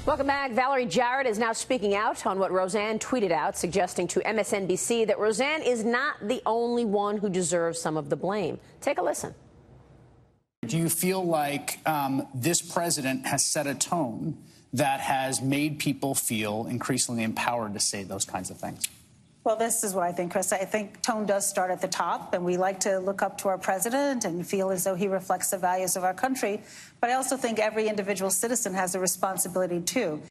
Welcome back. Valerie Jarrett is now speaking out on what Roseanne tweeted out, suggesting to MSNBC that Roseanne is not the only one who deserves some of the blame. Take a listen. Do you feel like this president has set a tone that has made people feel increasingly empowered to say those kinds of things? Well, this is what I think, Chris. I think tone does start at the top, and we like to look up to our president and feel as though he reflects the values of our country. But I also think every individual citizen has a responsibility, too.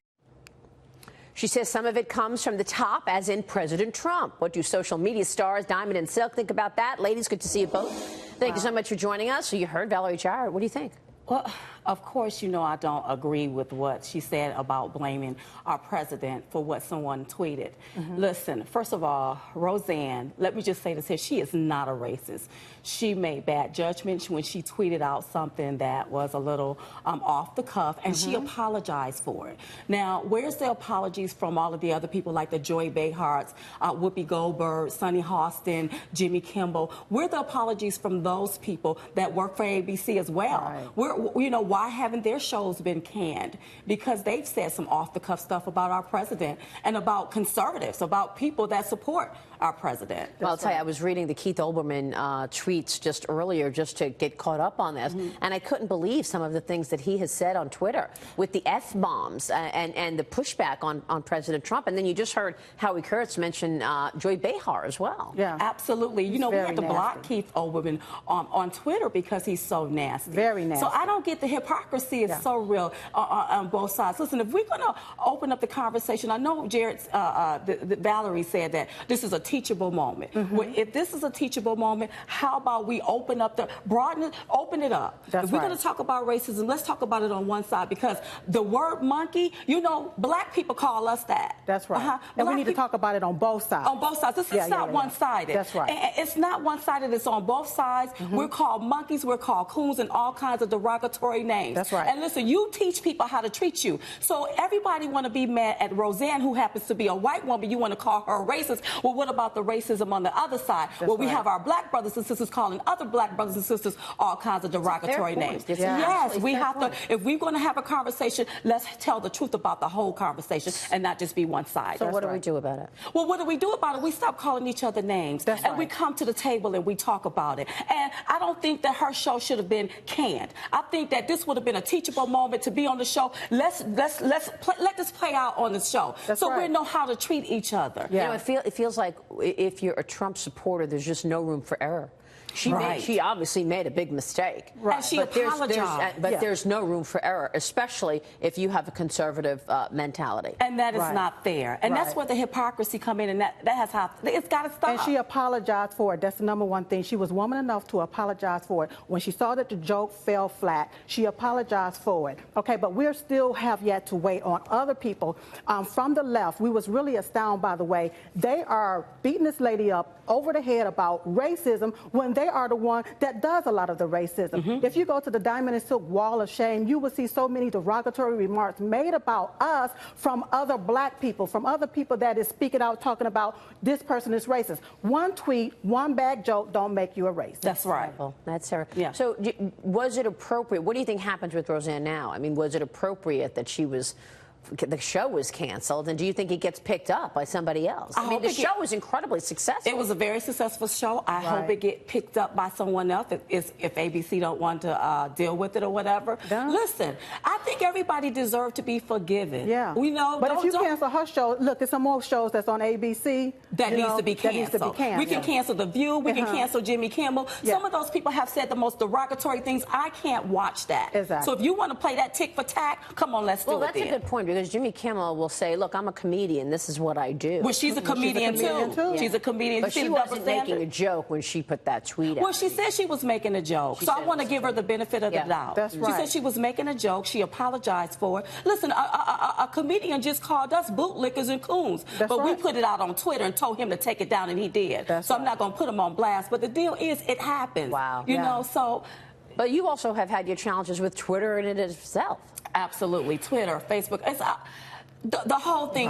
She says some of it comes from the top, as in President Trump. What do social media stars Diamond and Silk think about that? Ladies, good to see you both. Thank you so much for joining us. So you heard Valerie Jarrett. What do you think? Well, of course, you know I don't agree with what she said about blaming our president for what someone tweeted. Listen, first of all, Roseanne, let me just say this here. She is not a racist. She made bad judgments when she tweeted out something that was a little off the cuff, and she apologized for it. Now, where's the apologies from all of the other people like the Joy Beharts, Whoopi Goldberg, Sunny Hostin, Jimmy Kimmel? Where are the apologies from those people that work for ABC as well? Right. Why haven't their shows been canned? Because they've said some off-the-cuff stuff about our president and about conservatives, about people that support our president. Well, I'll tell you, I was reading the Keith Olbermann tweets just earlier just to get caught up on this, and I couldn't believe some of the things that he has said on Twitter with the F-bombs and the pushback on President Trump. And then you just heard Howie Kurtz mention Joy Behar as well. Yeah, absolutely. You know, we had to block Keith Olbermann on Twitter because he's so nasty. Very nasty. So I don't get the hypocrisy is so real on both sides. Listen, if we're going to open up the conversation, I know Valerie said that this is a teachable moment. Well, if this is a teachable moment, how about we open up open it up? If we're going to talk about racism, let's talk about it on one side, because the word monkey, you know, black people call us that. That's right. And we need to talk about it on both sides. On both sides. This is not one-sided. That's right. And it's not one-sided. It's on both sides. We're called monkeys. We're called coons and all kinds of derogatory names. That's right. And listen, you teach people how to treat you. So everybody want to be mad at Roseanne, who happens to be a white woman. You want to call her racist. Well, what about the racism on the other side? We have our black brothers and sisters calling other black brothers and sisters all kinds of derogatory names. Yes, we have to. If we're going to have a conversation, let's tell the truth about the whole conversation and not just be one-sided. So what do we do about it? Well, what do we do about it? We stop calling each other names. And we come to the table and we talk about it. And I don't think that her show should have been canned. I think that this would have been a teachable moment to be on the show. Let this play out on the show, we know how to treat each other. You know, it feels like if you're a Trump supporter, there's just no room for error. She obviously made a big mistake. And she apologized. But there's no room for error, especially if you have a conservative mentality. And that is not fair. And that's where the hypocrisy come in, and it's got to stop. And she apologized for it. That's the number one thing. She was woman enough to apologize for it. When she saw that the joke fell flat, she apologized for it. Okay, but we still have yet to wait on other people from the left. We was really astounded, by the way. They are beating this lady up over the head about racism when they are the one that does a lot of the racism. If you go to the Diamond and Silk Wall of Shame, you will see so many derogatory remarks made about us from other black people, from other people that is speaking out, talking about this person is racist. One tweet, one bad joke don't make you a racist. That's right. That's her. Yeah. So was it appropriate? What do you think happens with Roseanne now? I mean, was it appropriate that the show was canceled, and do you think it gets picked up by somebody else? I mean, the show was incredibly successful. It was a very successful show. I hope it get picked up by someone else if ABC don't want to deal with it or whatever. Listen, I think everybody deserves to be forgiven. Yeah. We know. But if you cancel her show, look, there's some more shows that's on ABC that needs to be canceled. We can cancel The View. We can cancel Jimmy Kimmel. Some of those people have said the most derogatory things. I can't watch that. Exactly. So if you want to play that tick for tack, come on, let's do it. Well, that's a good point, because Jimmy Kimmel will say, look, I'm a comedian. This is what I do. Well, she's a comedian, too. She's a comedian. But she wasn't making a joke when she put that tweet out. Well, she said she was making a joke. So I want to give her the benefit of the doubt. That's right. She said she was making a joke. She apologized for it. Listen, a comedian just called us bootlickers and coons. But we put it out on Twitter and told him to take it down, and he did. So I'm not going to put him on blast. But the deal is, it happens. Wow. You know, so... But you also have had your challenges with Twitter in it itself. Absolutely. Twitter, Facebook. The whole thing.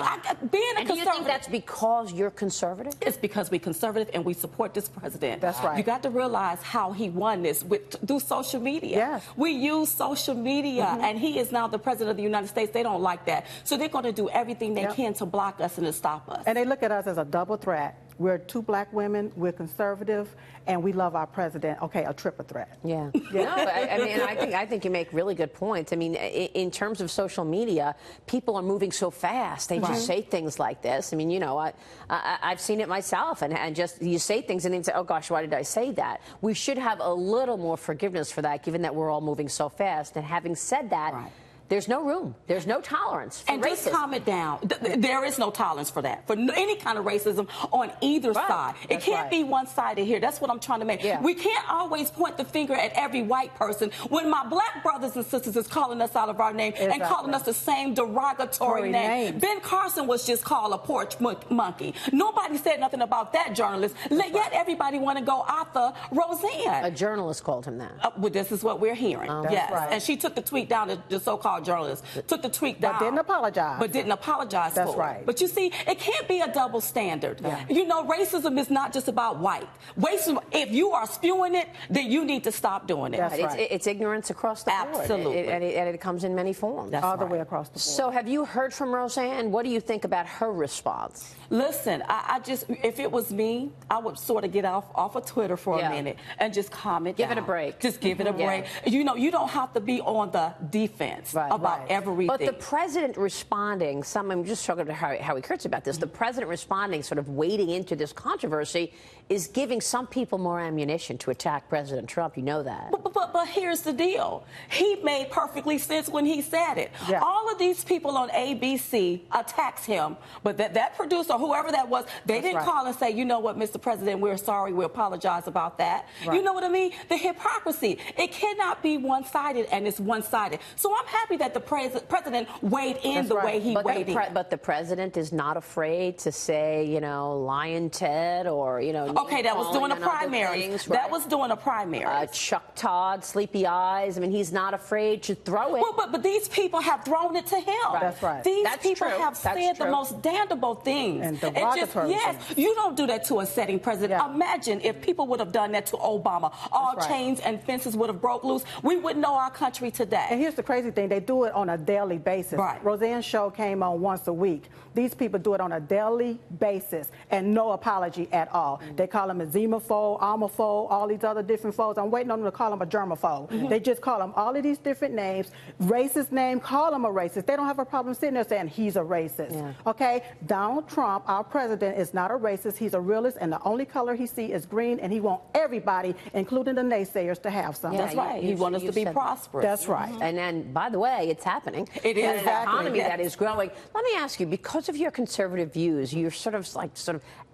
Being a And do you conservative. think that's because you're conservative? It's because we're conservative and we support this president. That's right. You got to realize how he won this through social media. Yes. We use social media, and he is now the president of the United States. They don't like that. So they're going to do everything they can to block us and to stop us. And they look at us as a double threat. We're 2 black women, we're conservative, and we love our president. Okay, a triple threat. Yeah. No, I mean, I think you make really good points. I mean, in terms of social media, people are moving so fast. They just say things like this. I mean, you know, I've seen it myself, and just you say things and then say, oh gosh, why did I say that? We should have a little more forgiveness for that, given that we're all moving so fast. And having said that. Right. There's no room. There's no tolerance for and racism. just calm it down. There is no tolerance for that, for any kind of racism on either side. It can't be one-sided here. That's what I'm trying to make. Yeah. We can't always point the finger at every white person when my black brothers and sisters is calling us out of our name and calling us the same derogatory name. Ben Carson was just called a porch monkey. Nobody said nothing about that journalist. Yet everybody want to go after Roseanne. A journalist called him that. Well, this is what we're hearing. Yes. right. And she took the tweet down, the so-called journalist took the tweet down. But didn't apologize. But didn't apologize That's for right. it. But you see, it can't be a double standard. Yeah. You know, racism is not just about white. Racism, if you are spewing it, then you need to stop doing it. That's right. It's ignorance across the board. Absolutely. And it comes in many forms. That's All the right. way across the board. So have you heard from Roseanne? What do you think about her response? Listen, I just, if it was me, I would sort of get off of Twitter for a minute and just calm it down. Give it a break. Just give it a break. You know, you don't have to be on the defense about everything. But the president responding, I'm just talking to Howie Kurtz about this, the president responding, sort of wading into this controversy, is giving some people more ammunition to attack President Trump. You know that. But here's the deal. He made perfectly sense when he said it. Yeah. All of these people on ABC attacks him, but that producer, whoever that was, they didn't call and say, you know what, Mr. President, we're sorry, we apologize about that. Right. You know what I mean? The hypocrisy. It cannot be one-sided, and it's one-sided. So I'm happy that the president weighed in way he weighed in. But the president is not afraid to say, you know, Lion Ted or, you know, Okay, that was doing a and other primary. things, That right? was doing a primary. Chuck Todd, Sleepy Eyes. I mean, he's not afraid to throw it. Well, but these people have thrown it to him. That's right. These That's people true. have That's said the true. most damnable things. And It derogatory yes, things. you don't do that to a sitting president. Yeah. Imagine if people would have done that to Obama. All right. chains and fences would have broke loose. We wouldn't know our country today. And here's the crazy thing, they do it on a daily basis. Right. Roseanne's show came on once a week. These people do it on a daily basis and no apology at all. They call him a xenophobe, homophobe, all these other different phobes. I'm waiting on them to call him a germaphobe. They just call him all of these different names, racist name, call him a racist. They don't have a problem sitting there saying he's a racist. Yeah. Okay? Donald Trump, our president, is not a racist. He's a realist, and the only color he sees is green, and he wants everybody, including the naysayers, to have something. That's right. He wants us to be said that. Mm-hmm. prosperous. That's right. And then, by the way, it's happening. It is. An Exactly. economy Yes. that is growing. Let me ask you, because of your conservative views, you're sort of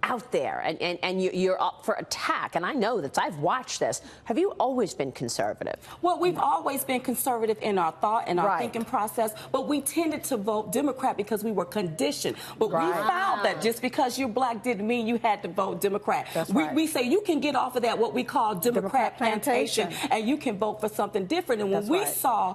out there, and you're up for attack. And I know that I've watched this. Have you always been conservative? Well, we've always been conservative in our thought and our thinking process, but we tended to vote Democrat because we were conditioned. But we found that just because you're black didn't mean you had to vote Democrat. That's right. We say you can get off of that, what we call Democrat plantation, plantation. and you can vote for something different. And when That's we right. saw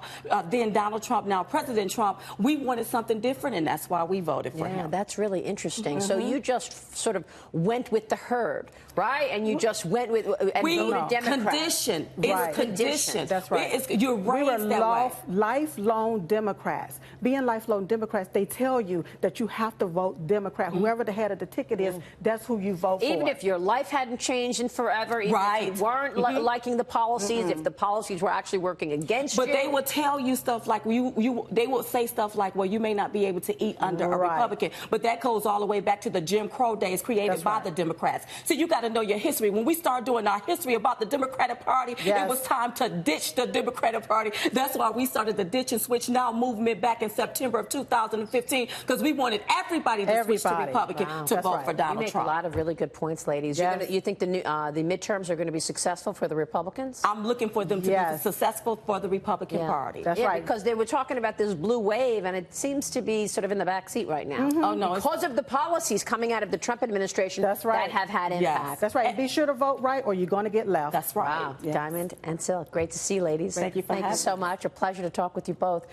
then Donald Trump, now President Trump, we wanted something different, and that's why we voted for Yeah, him. that's really interesting. So you just sort of went with the herd, right? And you just went with and We voted Democrat. conditioned. Right. It's conditioned. That's right. You're We were raised that way. lifelong Democrats. Being lifelong Democrats, they tell you that you have to vote Democrat. Whoever the head of the ticket is, that's who you vote for. Even if your life hadn't changed in forever, even if you weren't liking the policies, if the policies were actually working against you. But they will tell you stuff like they will say stuff like, well, you may not be able to eat under a Republican. But that goes all the way back to the Jim Crow days created by the Democrats. So you got to know your history. When we started doing our history about the Democratic Party, it was time to ditch the Democratic Party. That's why we started the Ditch and Switch Now movement back in September of 2015, because we wanted everybody to switch to Republican to vote for Donald You make Trump. a lot of really good points, ladies. You think the midterms are going to be successful for the Republicans? I'm looking for them to be successful for the Republican Party. That's right. Because they were talking about this blue wave, and it seems to be sort of in the back seat right now. Oh, no. Because of the policies coming out of the Trump administration that have had impact. That's right. Be sure to vote right, or you're going to get left. That's right. Wow. Diamond and Silk. Great to see you, ladies. Thank you for having so much. A pleasure to talk with you both.